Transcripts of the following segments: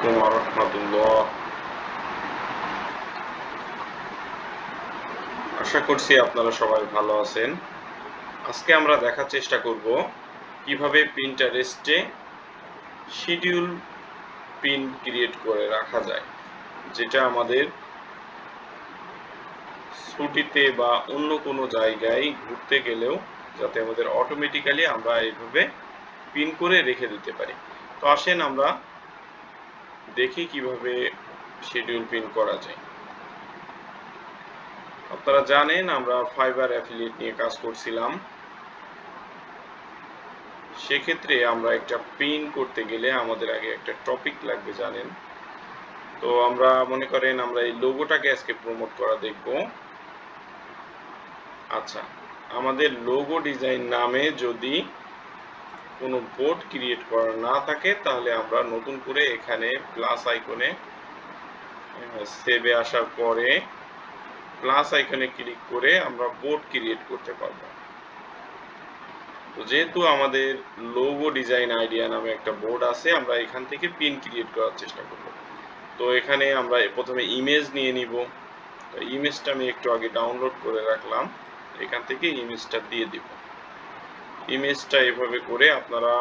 আলাইকুম ওয়া রাহমাতুল্লাহ। আশা করছি আপনারা সবাই ভালো আছেন। আজকে আমরা দেখার চেষ্টা করব কিভাবে পিন্টারেস্টে শিডিউল পিন ক্রিয়েট করে রাখা যায়, যেটা আমাদের ছুটিতে বা অন্য কোনো জায়গায় ঘুরতে গেলেও যাতে আমাদের অটোমেটিক্যালি আমরা এইভাবে পিন করে রেখে দিতে পারি। তো আসেন আমরা দেখি কিভাবে শিডিউল পিন করা যায়। আপনারা জানেন আমরা ফাইবার অ্যাফিলিয়েট নিয়ে কাজ করছিলাম। সেক্ষেত্রে আমরা একটা পিন করতে গেলে আমাদের আগে একটা টপিক লাগবে, জানেন। তো আমরা মনে করেন আমরা এই লোগোটাকে আজকে প্রমোট করা দেখব। আচ্ছা, আমাদের লোগো ডিজাইন নামে যদি কোনো বোর্ড ক্রিয়েট করা না থাকে তাহলে আমরা নতুন করে এখানে প্লাস আইকনে সেভে আসার পরে প্লাস আইকনে ক্লিক করে আমরা বোর্ড ক্রিয়েট করতে পারবো। তো যেহেতু আমাদের লোগো ডিজাইন আইডিয়া নামে একটা বোর্ড আছে, আমরা এখান থেকে পিন ক্রিয়েট করার চেষ্টা করব। তো এখানে আমরা প্রথমে ইমেজ নিয়ে নিব। তো ইমেজটা আমি একটু আগে ডাউনলোড করে রাখলাম, এখান থেকে ইমেজটা দিয়ে দিব। ইমেজটা এভাবে করে আপনারা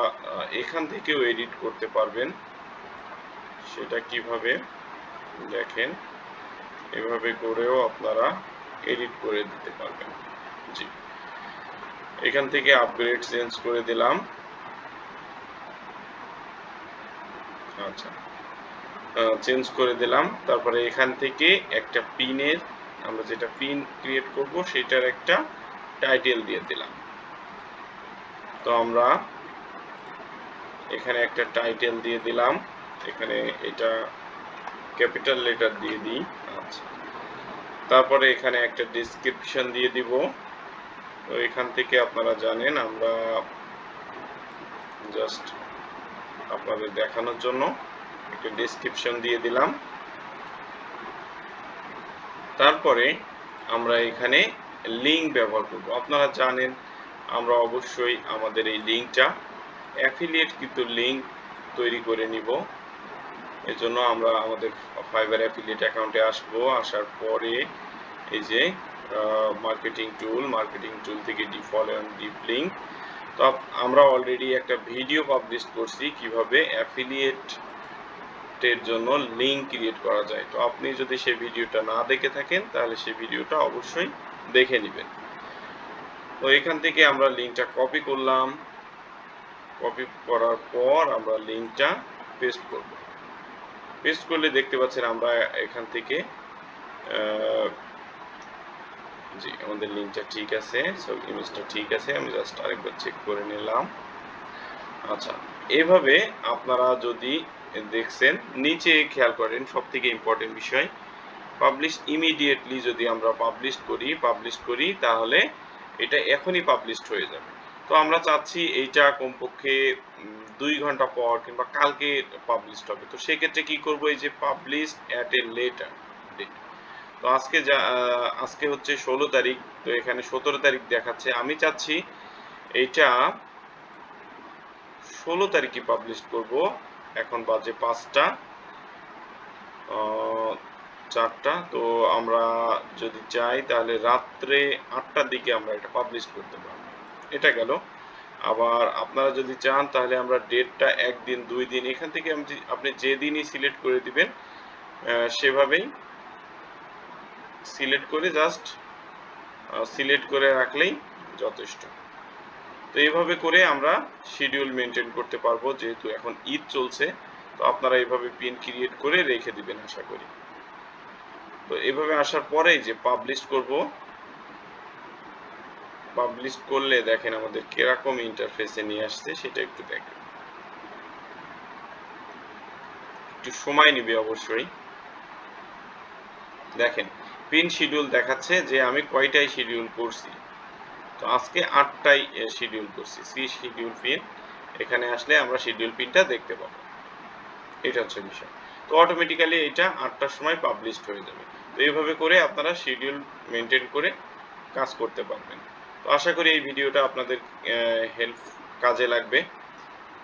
এখান থেকেও এডিট করতে পারবেন। সেটা কিভাবে দেখেন, এভাবে করেও আপনারা এডিট করে দিতে পারবেন। জি, এখান থেকে আপগ্রেড চেঞ্জ করে দিলাম। আচ্ছা, চেঞ্জ করে দিলাম। তারপরে এখান থেকে একটা পিনের, আমরা যেটা পিন ক্রিয়েট করব সেটার একটা টাইটেল দিয়ে দিলাম। তো আমরা এখানে একটা টাইটেল দিয়ে দিলাম, এখানে এটা ক্যাপিটাল লেটার দিয়ে দিই। আচ্ছা, তারপরে এখানে একটা ডেসক্রিপশন দিয়ে দিব। তো এখান থেকে আপনারা জানেন আমরা জাস্ট আপনাদের দেখানোর জন্য একটা ডেসক্রিপশন দিয়ে দিলাম। তারপরে আমরা এখানে লিঙ্ক ব্যবহার করব। আপনারা জানেন আমরা অবশ্যই আমাদের এই লিঙ্কটা অ্যাফিলিয়েট কিন্তু লিঙ্ক তৈরি করে নিব। এজন্য আমরা আমাদের ফাইবার অ্যাফিলিয়েট অ্যাকাউন্টে আসব। আসার পরে এই যে মার্কেটিং টুল থেকে ডিফল্ট এবং ডিপ লিঙ্ক। তো আমরা অলরেডি একটা ভিডিও পাবলিশ করছি কিভাবে অ্যাফিলিয়েটের জন্য লিঙ্ক ক্রিয়েট করা যায়। তো আপনি যদি সেই ভিডিওটা না দেখে থাকেন তাহলে সেই ভিডিওটা অবশ্যই দেখে নেবেন। তো এখান থেকে আমরা লিঙ্কটা কপি করলাম। কপি করার পর আমরা লিঙ্কটা পেস্ট করব। পেস্ট করলে দেখতে পাচ্ছেন আমরা এখান থেকে জি, আমাদের লিঙ্কটা ঠিক আছে, সব ইমেজটা ঠিক আছে। আমি জাস্ট আরেকবার চেক করে নিলাম। আচ্ছা, এভাবে আপনারা যদি দেখছেন, নিচে খেয়াল করেন সবথেকে ইম্পর্টেন্ট বিষয়, পাবলিশ ইমিডিয়েটলি যদি আমরা পাবলিশ করি তাহলে এটা এখনই পাবলিশড হয়ে যাবে। তো আমরা চাচ্ছি এইটা কমপক্ষে 2 ঘন্টা পর কিংবা কালকে পাবলিশড হবে। তো সেক্ষেত্রে কি করব, এই যে publish at a later date. তো আজকে হচ্ছে 16 তারিখ, তো এখানে 17 তারিখ দেখাচ্ছে। আমি চাচ্ছি এইটা 16 তারিখে পাবলিশ করব। এখন বাজে 5টা 4টা। তো আমরা যদি চাই তাহলে রাত্রে 8টার দিকে আমরা এটা পাবলিশ করতে পারব। এটা গেল। আবার আপনারা যদি চান তাহলে আমরা ডেটটা 1 দিন 2 দিন এখান থেকে আপনি যে দিনই সিলেক্ট করে দিবেন সেভাবেই সিলেক্ট করে জাস্ট সিলেক্ট করে রাখলেই যথেষ্ট। তো এইভাবে করে আমরা শিডিউল মেনটেন করতে পারবো, যেহেতু এখন ঈদ চলছে। তো আপনারা এইভাবে পিন ক্রিয়েট করে রেখে দিবেন আশা করি। তো এভাবে আসার পরেই যে পাবলিশ করব, পাবলিশ করলে দেখেন আমাদের কিরকম ইন্টারফেসে নিয়ে আসছে সেটা একটু দেখেন। একটু সময় নেবে অবশ্যই। দেখেন পিন শিডিউল দেখাচ্ছে যে আমি কয়টায় শিডিউল করছি। তো আজকে 8টায় শিডিউল করছি, সি শিডিউল পিন। এখানে আসলে আমরা শিডিউল পিনটা দেখতে পাবো। এটা হচ্ছে বিষয়। তো অটোমেটিক্যালি এটা 8টার সময় পাবলিশড হয়ে যাবে। তো এইভাবে করে আপনারা শিডিউল মেনটেন করে কাজ করতে পারবেন। তো আশা করি এই ভিডিওটা আপনাদের কাজে লাগবে।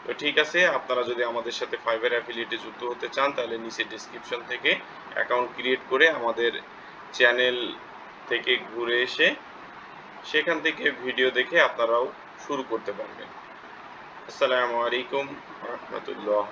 তো ঠিক আছে, আপনারা যদি আমাদের সাথে ফাইবার অ্যাফিলিয়েটে যুক্ত হতে চান তাহলে নিচে ডেসক্রিপশন থেকে অ্যাকাউন্ট ক্রিয়েট করে আমাদের চ্যানেল থেকে ঘুরে এসে সেখান থেকে ভিডিও দেখে আপনারাও শুরু করতে পারবেন। আসসালামু আলাইকুম ওয়া রাহমাতুল্লাহ।